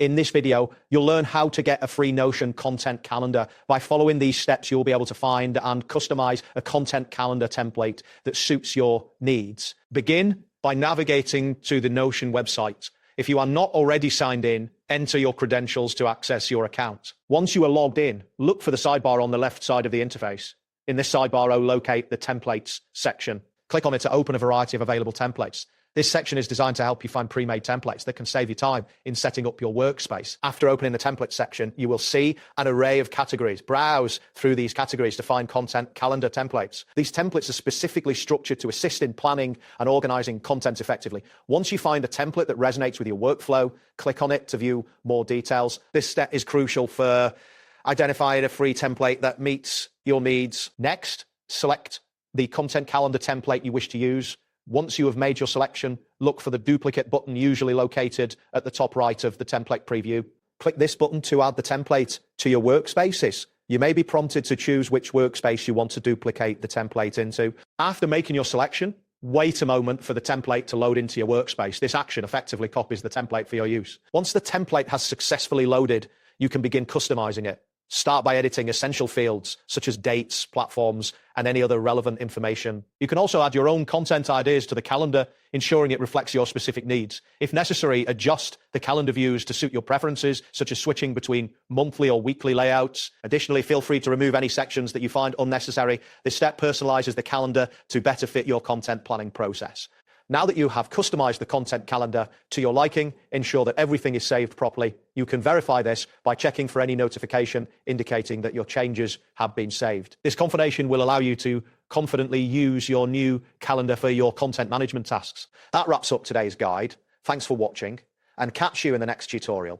In this video, you'll learn how to get a free Notion content calendar. By following these steps, you'll be able to find and customize a content calendar template that suits your needs. Begin by navigating to the Notion website. If you are not already signed in, enter your credentials to access your account. Once you are logged in, look for the sidebar on the left side of the interface. In this sidebar, locate the Templates section. Click on it to open a variety of available templates. This section is designed to help you find pre-made templates that can save you time in setting up your workspace. After opening the template section, you will see an array of categories. Browse through these categories to find content calendar templates. These templates are specifically structured to assist in planning and organizing content effectively. Once you find a template that resonates with your workflow, click on it to view more details. This step is crucial for identifying a free template that meets your needs. Next, select the content calendar template you wish to use. Once you have made your selection, look for the duplicate button usually located at the top right of the template preview. Click this button to add the template to your workspaces. You may be prompted to choose which workspace you want to duplicate the template into. After making your selection, wait a moment for the template to load into your workspace. This action effectively copies the template for your use. Once the template has successfully loaded, you can begin customizing it. Start by editing essential fields such as dates, platforms, and any other relevant information. You can also add your own content ideas to the calendar, ensuring it reflects your specific needs. If necessary, adjust the calendar views to suit your preferences, such as switching between monthly or weekly layouts. Additionally, feel free to remove any sections that you find unnecessary. This step personalizes the calendar to better fit your content planning process. Now that you have customized the content calendar to your liking, ensure that everything is saved properly. You can verify this by checking for any notification indicating that your changes have been saved. This confirmation will allow you to confidently use your new calendar for your content management tasks. That wraps up today's guide. Thanks for watching, and catch you in the next tutorial.